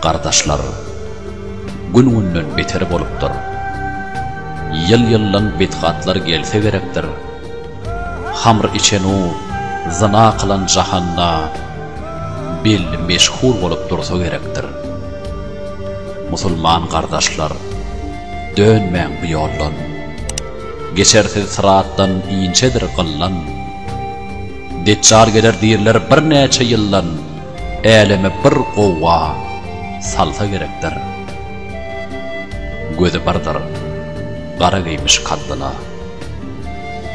Kardeşler, gün beter bolupdur. Yıl betgatlar gelse gerektir. Hamr içenu, zina kılan jahanna, bil meşhur bolup dursa gerektir. Musulman kardeşler, dönmeň bu yoldan. Geçersiz sırattan inçedir kıllan. Deçar gelir diýerler bir näçe ýyllan, eleme bir gowa salsa gerektir. Gözü bardır, gara giymiş kaddyna.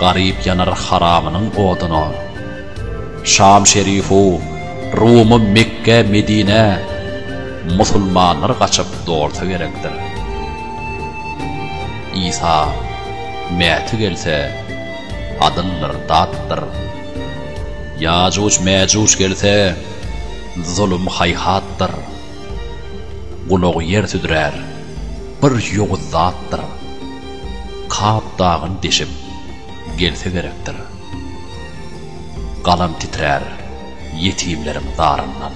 Garip yanar haramynyň oduna. Şam şerifu, Rumy, Mekke, Medine, musulmanlar gaçyp dorsa gerektir. İsa mäti gelse, adyllar datdyr. Yajuj Majuj gelse, zulüm hayhatdyr. Gulagy yer tüdürer, bir ýogy zatdyr. Kap dağın deşip gelse gerektir. Galam titrer, yetimlerim darından.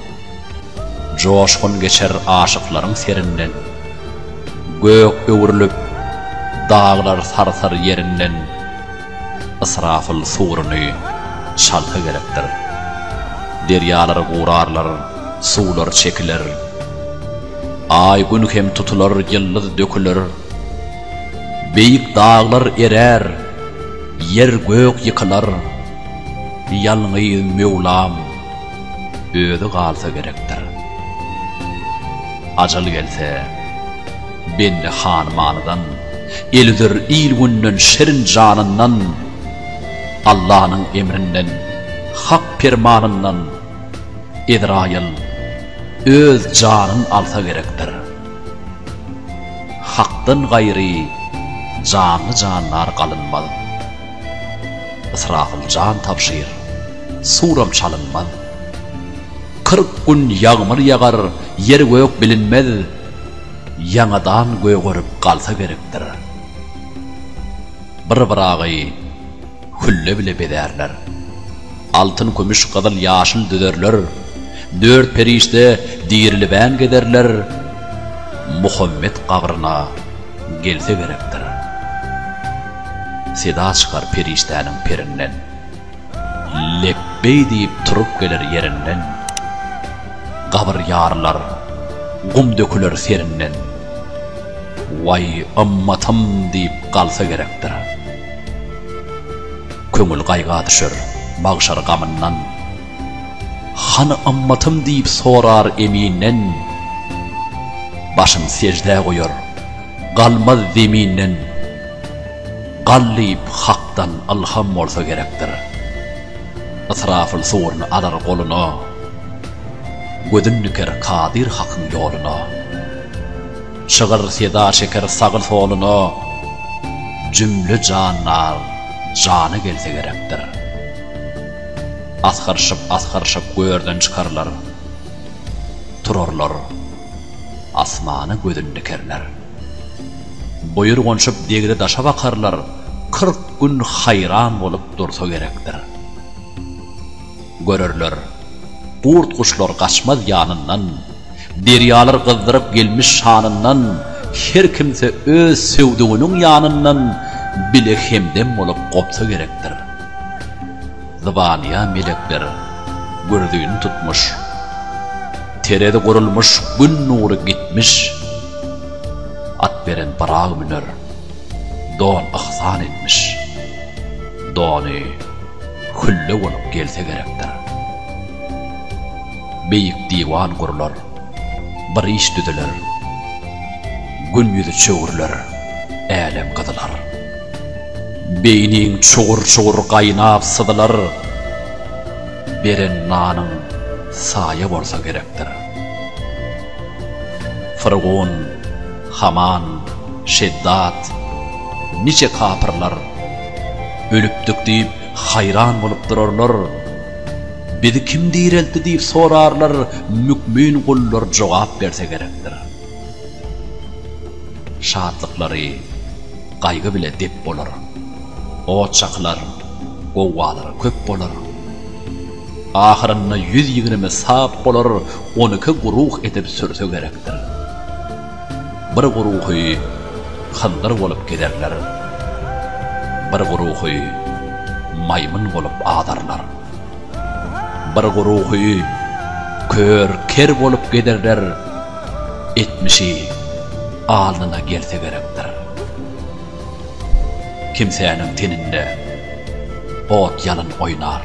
Joşgun geçer aşıklaryň serinden. Gök öwürlüp, dağlar sarsar yerinden. Israfil suruny çalsa gerektir. Deryalar gurarlar, sular çekiler. Ay gün hem tutular, yıldız dökülür. Beyik dağlar erer, yer gök yıkılar. Yalňy Mevlam öýde galsa gerektir. Ajal gelse, bende hanmanydan, eldir il günden şerin janyndan, Allah'ın emrinden, hak permanından, Edrayıl öz canın alsa gerektir. Hakdan gayri canlı canlar kalınmaz. Israfil can tapşyr, suram çalınmaz. 40 gün yağmur yagar, yer gök bilinmez. Yanadan göğürüp kalsa gerektir. Bir biragy hülle bile bederler. Altın, kömüş, kızıl, yaşıl düderler. 4 perişte diýrilibän gederler. Muhammed qabrına gelse gerektir. Seda çıkar periştäniň perinden. Lebbey diýip turup gelir yerinden. Qabr ýarlar, gum döküler serinden. Vay ammatym diýip qalsa gerektir. Köngül gaýga düşer, bagşar gamyndan. Hany ammatym diýip sorar eminden. Başym secde goýar, galmaz zeminden. Gallyp hakdan alham bolsa gerektir. Israfil suwrny alar goluna. Gözün nüker kadir hakyň ýoluna. Şygyr seda şeker sagyl soluna. Cümle canlar jany gelse gerektir. Askarşyp göýerden çykarlar. Turarlar. Asmany gözün nükerler. Boyur gonşyp degide daşa bakarlar. 40 gün hayran bolup dursa gerektir. Görürler. Kurt kuşlar kaçmaz yanından. Deryalar kızdırıp gelmiş şanından. Her kimse öz sevdiğinin yanından bile hemdem bolup kopsa gerektir. Zıbaniya melekler gördüğünü tutmuş. Terede kurulmuş, gün nuru gitmiş. At veren parağı münür. Don ahsan etmiş. Doni hülle olup gelse gerektir. Beyik divan kurlar, bir iş düdüler. Gün yüzü çöğürler, elem kadılar. Beynin çuğur kaynap sıdılar. Beren nanın saya bolsa gerektir. Fırgun, Haman, Şeddat, nice kapırlar. Ölüpdük deyip hayran bolup durarlar. Bizi kim diýreldi diýip sorarlar, mükmin gullar jogap berse gerektir. Şadlyklary gaýgy bile dep bolar. O çaklar, gowalar köp bolar. ahırına 120 sap bolar 12 guruh edip sürse gerekdir. Bir guruhy hındır bolup giderler. Bir guruhy maymun bolup adarlar. Bir guruhy kör ker bolup giderler. Etmişi alnına gelse gerektir. Kimsenin teninde ot yalın oynar.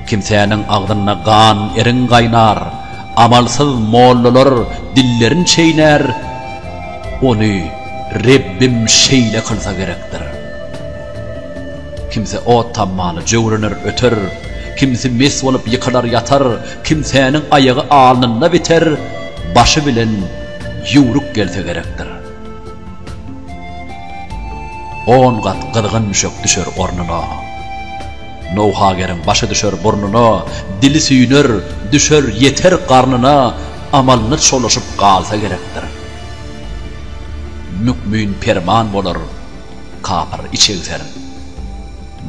Kimsenin ağzına gan erin kaynar. Amalsız mollalar dillerin çeyner. Onu Rabbim şeyle kılsa gerektir. Kimse ot tammalı jövrenir öter. Kimse mes olup yıkılar yatar. Kimsenin ayağı alnına biter. Başı bilen yuruk gelse gerektir. 10 kat kırgın müşök düşer ornuna. Novhager'in başı düşer burnuna. Dili süyünür, düşer yeter karnına. Amalını çolaşıp kalsa gerektir. Mükmün perman bolar, kapır içegser.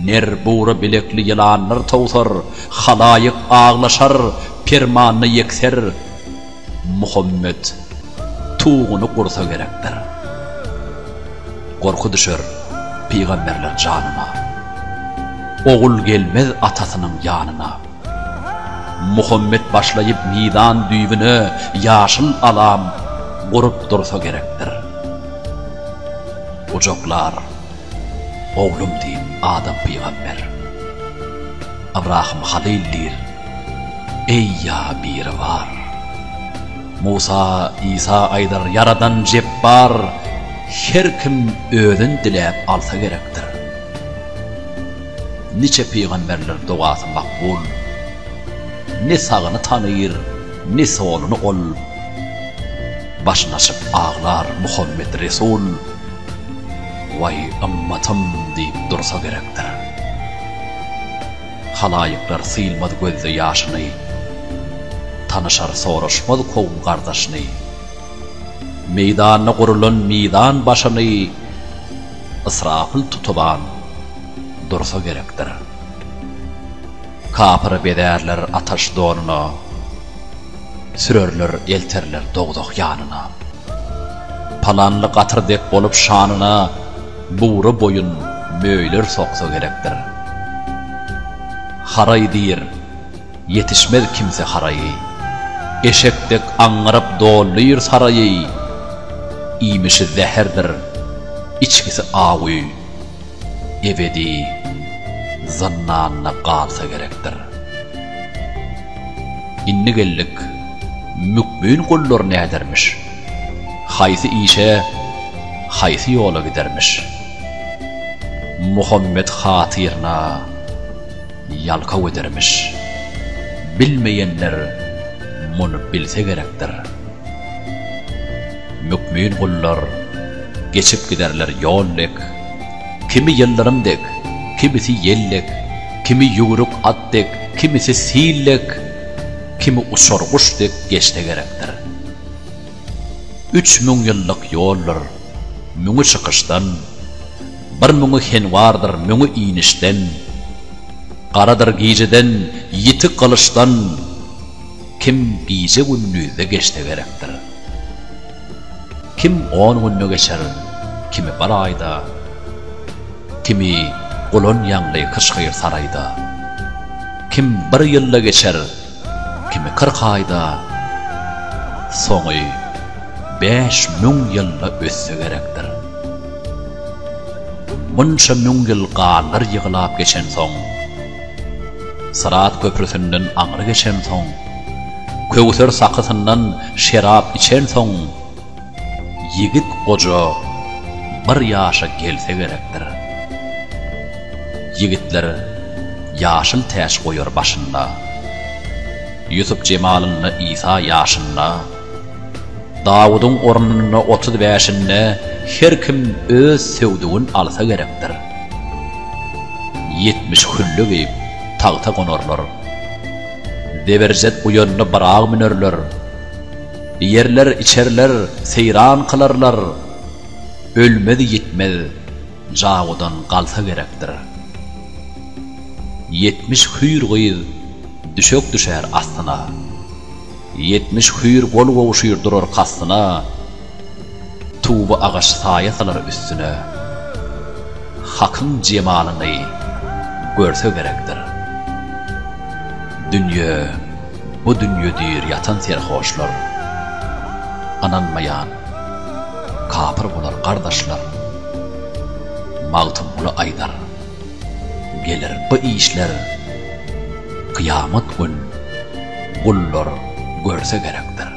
Ner buğra bilekli yılanlar tavsar. Halayık ağlaşar, permanını yekser. Muhammed tuğunu kursa gerektir. Korku düşer peygamberler canına. Oğul gelmez atasının yanına. Muhammed başlayıp midan düğünü yaşıl alam kurup dursa gerektir. Ucoklar oğlum deyip Adam peygamber. Abraham halildir. Ey ya bir var. Musa, İsa aydar yaradan cebbar. Her kim ödün dilep alsa gerektir. Nice peygamberler duası makbul. Ne sağını tanıyır, ne solunu ol. Başını açıp ağlar Muhammed Resul. Vay ımmatım deyip dursa gerektir. Halayıklar sıyılmadı gözde yaşını. Tanışar soruşmadı kovun kardeşini. Meydanına kurulan meydan başını ısrafıl tutuban dursa gerektir. Kapırı bederler ataş doğruna. Sürörler elterler doğduk yanına. Palanlı katır dek bolup şanına. Buğra boyun möyler soksa gerektir. Haray deyir, yetişmez kimse harayı. Eşekdek anırıp doğluyur sarayı. İymişi zeherdir, içkisi ağı. Ebedi zannanına kalsa gerektir. İnni gellik mükmün kullar ne edermiş? Haysi işe, haysi yola gidermiş. Muhammed hatirna yalka edermiş. Bilmeyenler bunu bilse gerektir. Mükmün kullar geçip giderler yollek. Kimi yıllarımdek, kimisi yellek, kimi yuruk atdek, kimisi sillek, kimi uçorguşdek geçte gerektir. 3000 yıllık yollar, müngü çıkıştan, bir müngü henvardır müngü inişten, qaradır geceden, yitik kılıştan, kim bize günlüğüde geçte gerektir. Kim 10 günlü geçer, kimi bir ayda, kimi kulon yanlı kışkıyır sarayda. Kim 1 yılla geçer, kimi 40 ayda, sonu 5000 yılla össe gerektir. Bunca mün yıl qanlar yığılap geçen son, Sırat köprüsünden aňry geçen son, Kövser sakısından şerap içen son, yigit koca 1 yaşa gelse gerektir. Yigitler yaşıl täş koyar başında. Yusuf cemalını İsa yaşında. Davud'un ornunu 35'inde her kim öz sevduğun alsa gerektir. 70 hüllü geyip tağta konorlar. Deberjet uyanını barağ minörler. Yerler içerler seyran kılarlar. Ölmedi yetmedi Davud'un kalsa gerektir. 70 hüyür gıyız düşök düşer astyna. 70 hüyür gol gowuşyr durar kastyna. Tuğba ağaç saýa salar üstüne. Hakyň jemalyny görse gerekdir. Dünýe, bu dünýedir ýatan serhoşlar. Ananmayan, kapır bolar kardeşler. Mağtım bunu aydar. Gelir bu işler. Kıyamet gün bullar görse gerektir.